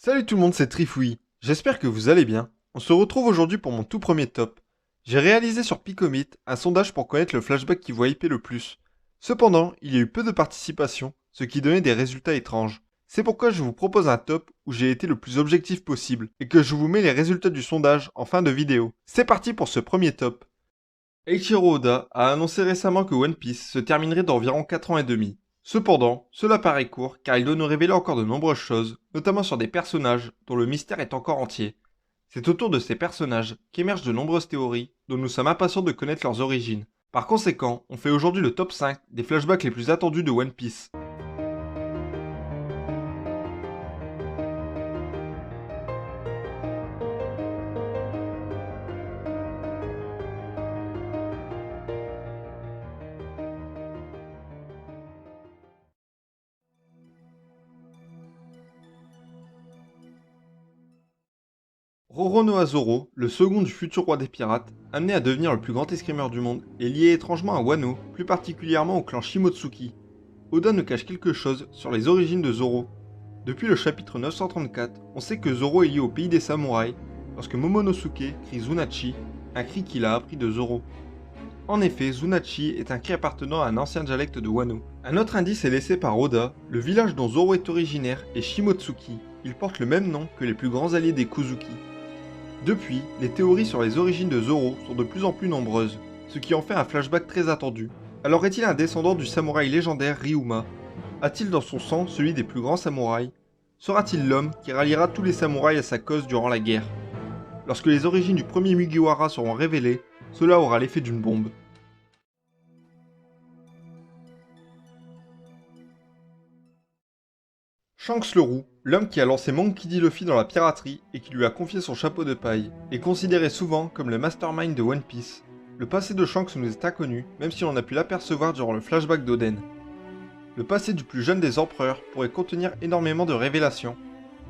Salut tout le monde, c'est Trifoui. J'espère que vous allez bien. On se retrouve aujourd'hui pour mon tout premier top. J'ai réalisé sur Picomit un sondage pour connaître le flashback qui vous hyper le plus. Cependant, il y a eu peu de participation, ce qui donnait des résultats étranges. C'est pourquoi je vous propose un top où j'ai été le plus objectif possible et que je vous mets les résultats du sondage en fin de vidéo. C'est parti pour ce premier top. Eiichiro Oda a annoncé récemment que One Piece se terminerait d'environ 4 ans et demi. Cependant, cela paraît court car il doit nous révéler encore de nombreuses choses, notamment sur des personnages dont le mystère est encore entier. C'est autour de ces personnages qu'émergent de nombreuses théories dont nous sommes impatients de connaître leurs origines. Par conséquent, on fait aujourd'hui le top 5 des flashbacks les plus attendus de One Piece. Roronoa Zoro, le second du futur roi des pirates, amené à devenir le plus grand escrimeur du monde, est lié étrangement à Wano, plus particulièrement au clan Shimotsuki. Oda nous cache quelque chose sur les origines de Zoro. Depuis le chapitre 934, on sait que Zoro est lié au pays des samouraïs, lorsque Momonosuke crie Zunachi, un cri qu'il a appris de Zoro. En effet, Zunachi est un cri appartenant à un ancien dialecte de Wano. Un autre indice est laissé par Oda, le village dont Zoro est originaire est Shimotsuki. Il porte le même nom que les plus grands alliés des Kozuki. Depuis, les théories sur les origines de Zoro sont de plus en plus nombreuses, ce qui en fait un flashback très attendu. Alors est-il un descendant du samouraï légendaire Ryuma? A-t-il dans son sang celui des plus grands samouraïs? Sera-t-il l'homme qui ralliera tous les samouraïs à sa cause durant la guerre? Lorsque les origines du premier Mugiwara seront révélées, cela aura l'effet d'une bombe. Shanks le Roux, l'homme qui a lancé Monkey D. Luffy dans la piraterie et qui lui a confié son chapeau de paille, est considéré souvent comme le mastermind de One Piece. Le passé de Shanks nous est inconnu, même si on a pu l'apercevoir durant le flashback d'Oden. Le passé du plus jeune des empereurs pourrait contenir énormément de révélations.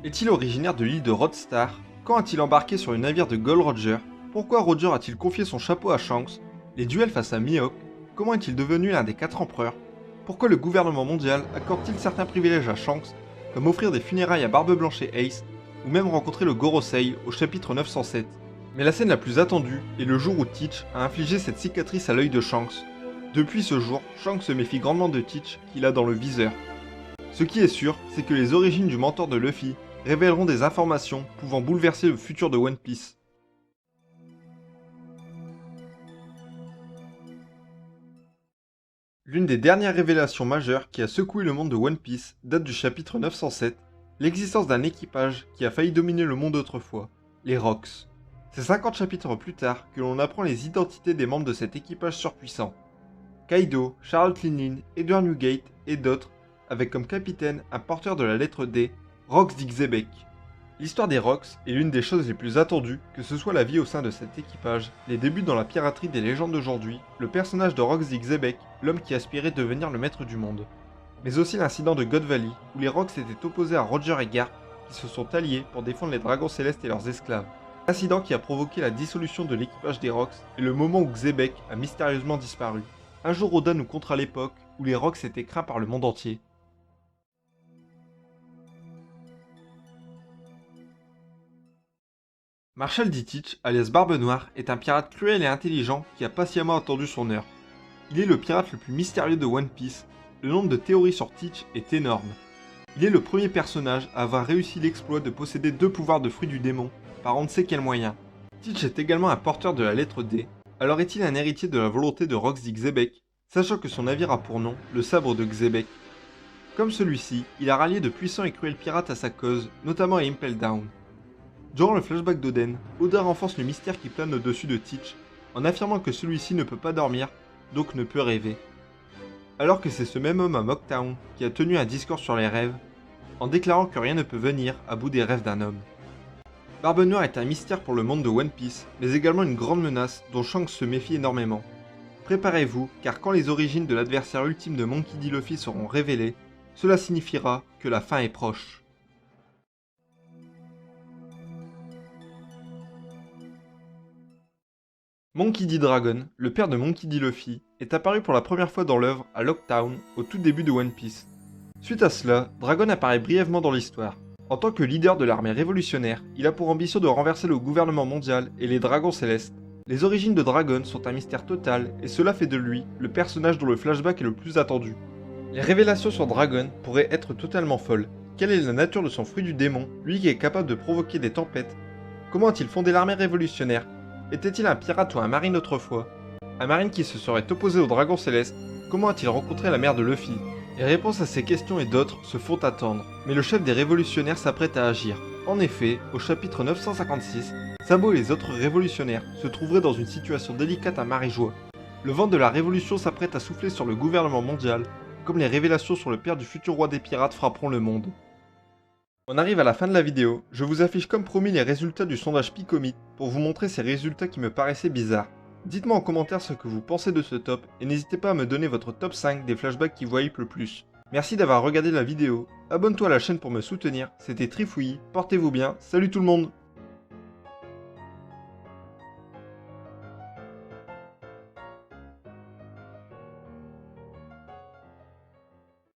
Est-il originaire de l'île de Rodstar? Quand a-t-il embarqué sur le navire de Gold Roger? Pourquoi Roger a-t-il confié son chapeau à Shanks? Les duels face à Mihawk? Comment est-il devenu l'un des 4 empereurs? Pourquoi le gouvernement mondial accorde-t-il certains privilèges à Shanks, comme offrir des funérailles à Barbe Blanche et Ace, ou même rencontrer le Gorosei au chapitre 907. Mais la scène la plus attendue est le jour où Teach a infligé cette cicatrice à l'œil de Shanks. Depuis ce jour, Shanks se méfie grandement de Teach qu'il a dans le viseur. Ce qui est sûr, c'est que les origines du mentor de Luffy révéleront des informations pouvant bouleverser le futur de One Piece. L'une des dernières révélations majeures qui a secoué le monde de One Piece date du chapitre 907, l'existence d'un équipage qui a failli dominer le monde autrefois, les Rocks. C'est 50 chapitres plus tard que l'on apprend les identités des membres de cet équipage surpuissant. Kaido, Charlotte Linlin, Edward Newgate et d'autres, avec comme capitaine un porteur de la lettre D, Rox d'Ixebec. L'histoire des Rocks est l'une des choses les plus attendues, que ce soit la vie au sein de cet équipage, les débuts dans la piraterie des légendes d'aujourd'hui, le personnage de Rox d'Ixebec, l'homme qui aspirait devenir le maître du monde. Mais aussi l'incident de God Valley, où les Rocks étaient opposés à Roger et Garp, qui se sont alliés pour défendre les dragons célestes et leurs esclaves. Incident qui a provoqué la dissolution de l'équipage des Rocks et le moment où Xebec a mystérieusement disparu. Un jour Oda nous contera l'époque où les Rocks étaient craints par le monde entier. Marshall D. Teach, alias Barbe Noire, est un pirate cruel et intelligent qui a patiemment attendu son heure. Il est le pirate le plus mystérieux de One Piece. Le nombre de théories sur Teach est énorme. Il est le premier personnage à avoir réussi l'exploit de posséder 2 pouvoirs de fruits du démon, par on ne sait quel moyen. Teach est également un porteur de la lettre D. Alors est-il un héritier de la volonté de Rox d'Ixebec, sachant que son navire a pour nom le sabre de Xebec. Comme celui-ci, il a rallié de puissants et cruels pirates à sa cause, notamment à Impel Down. Durant le flashback d'Oden, Oda renforce le mystère qui plane au-dessus de Teach, en affirmant que celui-ci ne peut pas dormir, donc ne peut rêver. Alors que c'est ce même homme à Mocktown qui a tenu un discours sur les rêves, en déclarant que rien ne peut venir à bout des rêves d'un homme. Barbe Noire est un mystère pour le monde de One Piece, mais également une grande menace dont Shanks se méfie énormément. Préparez-vous, car quand les origines de l'adversaire ultime de Monkey D. Luffy seront révélées, cela signifiera que la fin est proche. Monkey D. Dragon, le père de Monkey D. Luffy, est apparu pour la première fois dans l'œuvre à Locktown au tout début de One Piece. Suite à cela, Dragon apparaît brièvement dans l'histoire. En tant que leader de l'armée révolutionnaire, il a pour ambition de renverser le gouvernement mondial et les dragons célestes. Les origines de Dragon sont un mystère total et cela fait de lui le personnage dont le flashback est le plus attendu. Les révélations sur Dragon pourraient être totalement folles. Quelle est la nature de son fruit du démon, lui qui est capable de provoquer des tempêtes? Comment a-t-il fondé l'armée révolutionnaire? Était-il un pirate ou un marine autrefois? Un marine qui se serait opposé au dragon céleste, comment a-t-il rencontré la mère de Luffy? Les réponses à ces questions et d'autres se font attendre, mais le chef des révolutionnaires s'apprête à agir. En effet, au chapitre 956, Sabo et les autres révolutionnaires se trouveraient dans une situation délicate à Marijois. Le vent de la révolution s'apprête à souffler sur le gouvernement mondial, comme les révélations sur le père du futur roi des pirates frapperont le monde. On arrive à la fin de la vidéo, je vous affiche comme promis les résultats du sondage Picomit pour vous montrer ces résultats qui me paraissaient bizarres. Dites-moi en commentaire ce que vous pensez de ce top et n'hésitez pas à me donner votre top 5 des flashbacks qui vous hype le plus. Merci d'avoir regardé la vidéo, abonne-toi à la chaîne pour me soutenir, c'était Trifouillis, portez-vous bien, salut tout le monde!